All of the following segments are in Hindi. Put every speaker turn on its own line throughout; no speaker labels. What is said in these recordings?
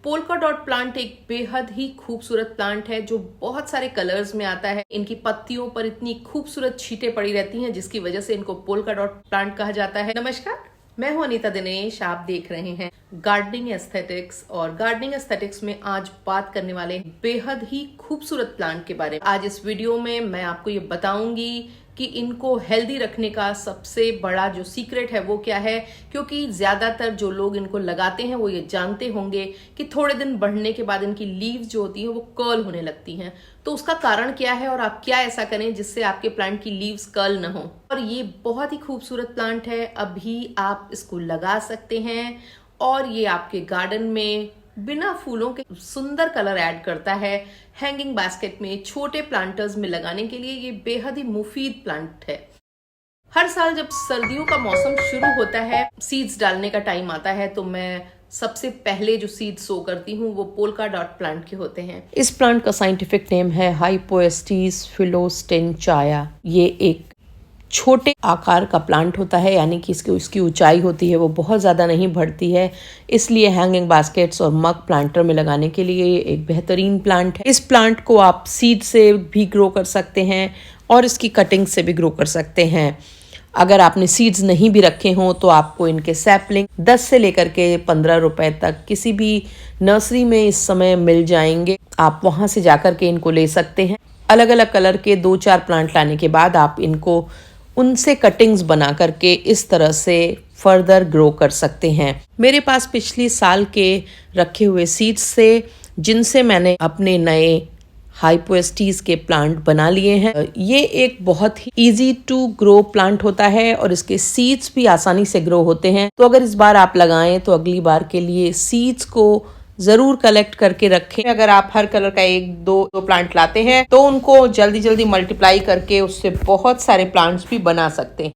पोल्का डॉट प्लांट एक बेहद ही खूबसूरत प्लांट है जो बहुत सारे कलर्स में आता है। इनकी पत्तियों पर इतनी खूबसूरत छींटें पड़ी रहती हैं जिसकी वजह से इनको पोल्का डॉट प्लांट कहा जाता है। नमस्कार, मैं हूं अनीता दिनेश। आप देख रहे हैं गार्डनिंग एस्थेटिक्स और गार्डनिंग एस्थेटिक्स में आज बात करने वाले बेहद ही खूबसूरत प्लांट के बारे में। आज इस वीडियो में मैं आपको ये बताऊंगी कि इनको हेल्दी रखने का सबसे बड़ा जो सीक्रेट है वो क्या है, क्योंकि ज्यादातर जो लोग इनको लगाते हैं वो ये जानते होंगे कि थोड़े दिन बढ़ने के बाद इनकी लीव्स जो होती हैं वो कर्ल होने लगती हैं। तो उसका कारण क्या है और आप क्या ऐसा करें जिससे आपके प्लांट की लीव्स कर्ल न हो। और ये बहुत ही खूबसूरत प्लांट है, अभी आप इसको लगा सकते हैं और ये आपके गार्डन में बिना फूलों के सुंदर कलर ऐड करता है। हैंगिंग बास्केट में, छोटे प्लांटर्स में लगाने के लिए ये बेहद ही मुफीद प्लांट है। हर साल जब सर्दियों का मौसम शुरू होता है, सीड्स डालने का टाइम आता है, तो मैं सबसे पहले जो सीड सो करती हूँ वो पोल्का डॉट प्लांट के होते हैं। इस प्लांट का साइंटिफिक नेम है हाइपोएस्टीस फिलोस्टेंचाया। ये एक छोटे आकार का प्लांट होता है, यानी कि इसकी ऊंचाई होती है वो बहुत ज़्यादा नहीं बढ़ती है, इसलिए हैंगिंग बास्केट्स और मग प्लांटर में लगाने के लिए ये एक बेहतरीन प्लांट है। इस प्लांट को आप सीड से भी ग्रो कर सकते हैं और इसकी कटिंग से भी ग्रो कर सकते हैं। अगर आपने सीड्स नहीं भी रखे हों तो आपको इनके सैपलिंग 10 से लेकर के 15 रुपए तक किसी भी नर्सरी में इस समय मिल जाएंगे। आप वहाँ से जाकर के इनको ले सकते हैं। अलग अलग कलर के 2-4 प्लांट लाने के बाद आप इनको उनसे कटिंग्स बना करके इस तरह से फर्दर ग्रो कर सकते हैं। मेरे पास पिछली साल के रखे हुए सीड्स से जिनसे मैंने अपने नए हाइपोएस्टीज के प्लांट बना लिए हैं। ये एक बहुत ही इजी टू ग्रो प्लांट होता है और इसके सीड्स भी आसानी से ग्रो होते हैं। तो अगर इस बार आप लगाएं तो अगली बार के लिए सीड्स को जरूर कलेक्ट करके रखें। अगर आप हर कलर का 1-2 प्लांट लाते हैं तो उनको जल्दी जल्दी मल्टीप्लाई करके उससे बहुत सारे प्लांट्स भी बना सकते हैं।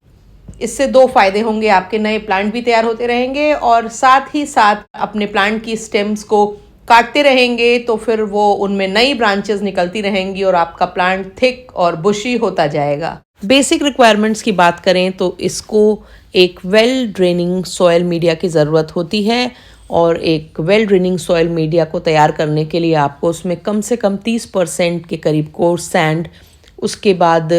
इससे 2 फायदे होंगे, आपके नए प्लांट भी तैयार होते रहेंगे और साथ ही साथ अपने प्लांट की स्टेम्स को काटते रहेंगे तो फिर वो उनमें नई ब्रांचेस निकलती रहेंगी और आपका प्लांट थिक और बुशी होता जाएगा। बेसिक रिक्वायरमेंट्स की बात करें तो इसको एक वेल ड्रेनिंग सॉयल मीडिया की ज़रूरत होती है और एक वेल ड्रेनिंग सॉयल मीडिया को तैयार करने के लिए आपको उसमें कम से कम 30% के करीब कोर्स सैंड, उसके बाद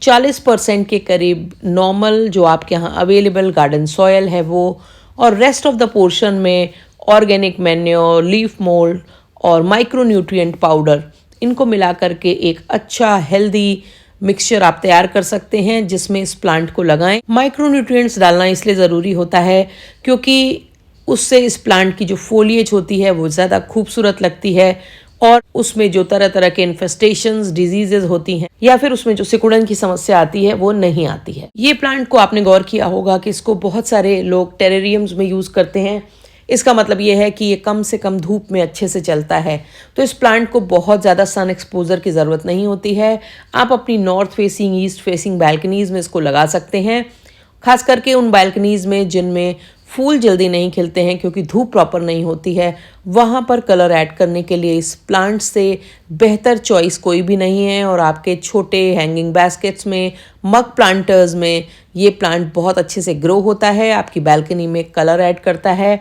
40% के करीब नॉर्मल जो आपके यहाँ अवेलेबल गार्डन सॉयल है वो, और रेस्ट ऑफ द पोर्शन में ऑर्गेनिक मैन्योर, लीफ मोल्ड और माइक्रो न्यूट्रिएंट पाउडर, इनको मिला करके एक अच्छा हेल्दी मिक्सचर आप तैयार कर सकते हैं जिसमें इस प्लांट को लगाएं। माइक्रो न्यूट्रिएंट्स डालना इसलिए ज़रूरी होता है क्योंकि उससे इस प्लांट की जो फोलिएज होती है वो ज़्यादा खूबसूरत लगती है और उसमें जो तरह तरह के इन्फेस्टेशंस, डिजीजेज होती हैं या फिर उसमें जो सिकुड़न की समस्या आती है वो नहीं आती है। ये प्लांट को आपने गौर किया होगा कि इसको बहुत सारे लोग टेरेरियम्स में यूज़ करते हैं। इसका मतलब ये है कि ये कम से कम धूप में अच्छे से चलता है। तो इस प्लांट को बहुत ज़्यादा सन एक्सपोजर की ज़रूरत नहीं होती है। आप अपनी north facing, east facing balconies में इसको लगा सकते हैं, खास करके उन बैल्कनीज़ में जिनमें फूल जल्दी नहीं खिलते हैं क्योंकि धूप प्रॉपर नहीं होती है। वहाँ पर कलर ऐड करने के लिए इस प्लांट से बेहतर चॉइस कोई भी नहीं है और आपके छोटे हैंगिंग बास्केट्स में, मग प्लांटर्स में ये प्लांट बहुत अच्छे से ग्रो होता है, आपकी बैल्कनी में कलर ऐड करता है।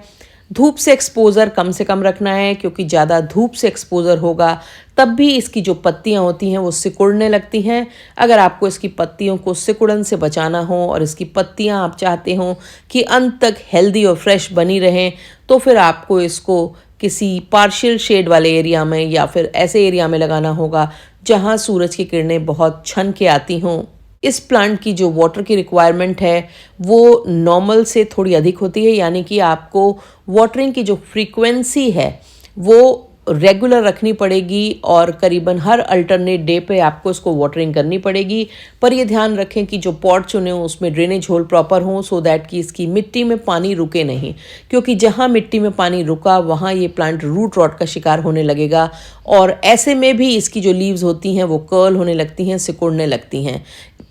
धूप से एक्सपोजर कम से कम रखना है क्योंकि ज़्यादा धूप से एक्सपोजर होगा तब भी इसकी जो पत्तियां होती हैं वो सिकुड़ने लगती हैं। अगर आपको इसकी पत्तियों को सिकुड़न से बचाना हो और इसकी पत्तियां आप चाहते हो कि अंत तक हेल्दी और फ्रेश बनी रहें तो फिर आपको इसको किसी पार्शियल शेड वाले एरिया में या फिर ऐसे एरिया में लगाना होगा जहाँ सूरज की किरणें बहुत छन के आती हों। इस प्लांट की जो वाटर की रिक्वायरमेंट है वो नॉर्मल से थोड़ी अधिक होती है, यानी कि आपको वाटरिंग की जो फ्रीक्वेंसी है वो रेगुलर रखनी पड़ेगी और करीबन हर अल्टरनेट डे पे आपको इसको वाटरिंग करनी पड़ेगी। पर ये ध्यान रखें कि जो पॉट चुने हो उसमें ड्रेनेज होल प्रॉपर हो, सो दैट कि इसकी मिट्टी में पानी रुके नहीं, क्योंकि जहाँ मिट्टी में पानी रुका वहाँ ये प्लांट रूट रॉट का शिकार होने लगेगा और ऐसे में भी इसकी जो लीव्स होती हैं वो कर्ल होने लगती हैं, सिकुड़ने लगती हैं।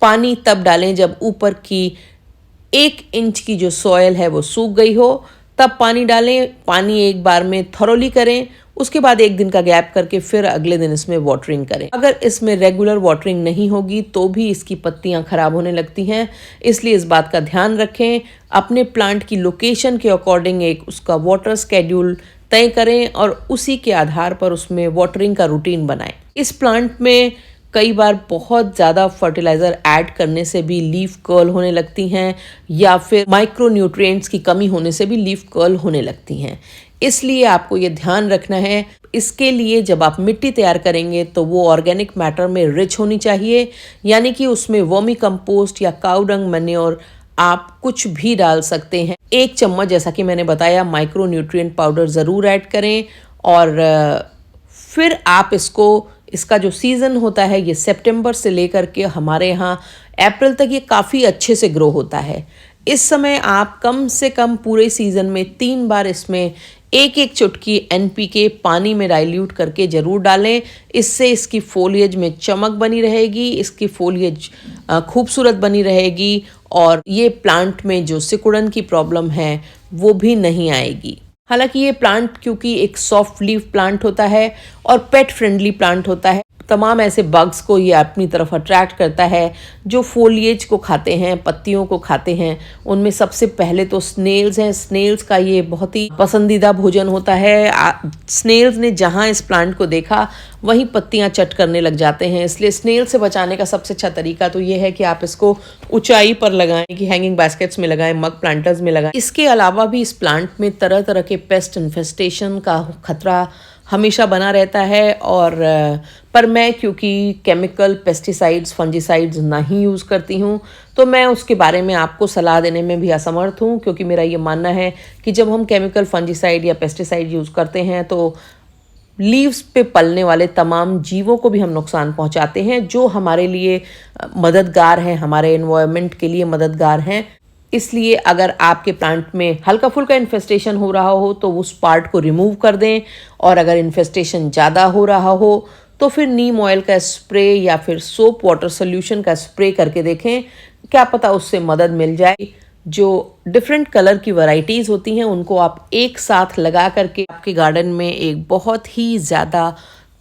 पानी तब डालें जब ऊपर की 1 इंच की जो सॉयल है वो सूख गई हो, तब पानी डालें। पानी एक बार में थॉरोली करें, उसके बाद 1 दिन का गैप करके फिर अगले दिन इसमें वाटरिंग करें। अगर इसमें रेगुलर वाटरिंग नहीं होगी तो भी इसकी पत्तियां खराब होने लगती हैं, इसलिए इस बात का ध्यान रखें। अपने प्लांट की लोकेशन के अकॉर्डिंग एक उसका वाटर स्केड्यूल
तय करें और उसी के आधार पर उसमें वाटरिंग का रूटीन बनाएं। इस प्लांट में कई बार बहुत ज़्यादा फर्टिलाइज़र ऐड करने से भी लीफ कर्ल होने लगती हैं, या फिर माइक्रो न्यूट्रिएंट्स की कमी होने से भी लीफ कर्ल होने लगती हैं। इसलिए आपको ये ध्यान रखना है। इसके लिए जब आप मिट्टी तैयार करेंगे तो वो ऑर्गेनिक मैटर में रिच होनी चाहिए, यानी कि उसमें वर्मी कंपोस्ट या काऊ डंग मैन्योर आप कुछ भी डाल सकते हैं। 1 चम्मच, जैसा कि मैंने बताया, माइक्रो न्यूट्रिएंट पाउडर ज़रूर ऐड करें। और फिर आप इसका जो सीज़न होता है ये सितंबर से लेकर के हमारे यहाँ अप्रैल तक ये काफ़ी अच्छे से ग्रो होता है। इस समय आप कम से कम पूरे सीज़न में 3 बार इसमें 1-1 चुटकी NPK पानी में डाइल्यूट करके ज़रूर डालें। इससे इसकी फोलिएज में चमक बनी रहेगी, इसकी फोलिएज खूबसूरत बनी रहेगी और ये प्लांट में जो सिकुड़न की प्रॉब्लम है वो भी नहीं आएगी। हालांकि ये प्लांट क्योंकि एक सॉफ्ट लीफ प्लांट होता है और पेट फ्रेंडली प्लांट होता है, तमाम ऐसे बग्स को ये अपनी तरफ अट्रैक्ट करता है जो फोलिएज को खाते हैं, पत्तियों को खाते हैं। उनमें सबसे पहले तो स्नेल्स हैं। स्नेल्स का ये बहुत ही पसंदीदा भोजन होता है। स्नेल्स ने जहाँ इस प्लांट को देखा वहीं पत्तियां चट करने लग जाते हैं। इसलिए स्नेल से बचाने का सबसे अच्छा तरीका तो ये है कि आप इसको ऊंचाई पर लगाएं, कि हैंगिंग बास्केट्स में लगाएं, मग प्लांटर्स में लगाएं। इसके अलावा भी इस प्लांट में तरह तरह के पेस्ट इन्फेस्टेशन का खतरा हमेशा बना रहता है। और पर मैं क्योंकि केमिकल पेस्टिसाइड्स, फंजीसाइड्स नहीं यूज़ करती हूँ, तो मैं उसके बारे में आपको सलाह देने में भी असमर्थ हूँ, क्योंकि मेरा ये मानना है कि जब हम केमिकल, फंजीसाइड या पेस्टिसाइड यूज़ करते हैं तो लीव्स पे पलने वाले तमाम जीवों को भी हम नुकसान पहुंचाते हैं, जो हमारे लिए मददगार हैं, हमारे एनवायरनमेंट के लिए मददगार हैं। इसलिए अगर आपके प्लांट में हल्का फुल्का इन्फेस्टेशन हो रहा हो तो उस पार्ट को रिमूव कर दें, और अगर इन्फेस्टेशन ज़्यादा हो रहा हो तो फिर नीम ऑयल का स्प्रे या फिर सोप वाटर सोल्यूशन का स्प्रे करके देखें, क्या पता उससे मदद मिल जाए। जो डिफरेंट कलर की वैरायटीज़ होती हैं उनको आप एक साथ लगा करके आपके गार्डन में एक बहुत ही ज़्यादा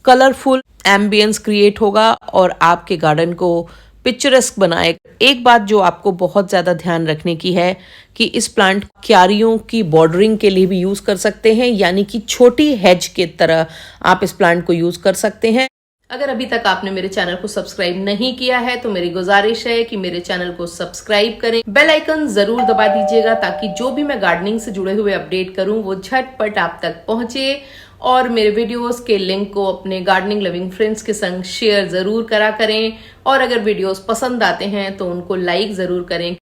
कलरफुल एम्बियंस क्रिएट होगा और आपके गार्डन को पिक्चरस्क बनाए। एक बात जो आपको बहुत ज़्यादा ध्यान रखने की है कि इस प्लांट क्यारियों की बॉर्डरिंग के लिए भी यूज़ कर सकते हैं, यानी कि छोटी हेज के तरह आप इस प्लांट को यूज़ कर सकते हैं।
अगर अभी तक आपने मेरे चैनल को सब्सक्राइब नहीं किया है तो मेरी गुजारिश है कि मेरे चैनल को सब्सक्राइब करें, बेल आइकन जरूर दबा दीजिएगा, ताकि जो भी मैं गार्डनिंग से जुड़े हुए अपडेट करूं वो झटपट आप तक पहुंचे। और मेरे वीडियोस के लिंक को अपने गार्डनिंग लविंग फ्रेंड्स के संग शेयर जरूर करा करें, और अगर वीडियोस पसंद आते हैं तो उनको लाइक जरूर करें।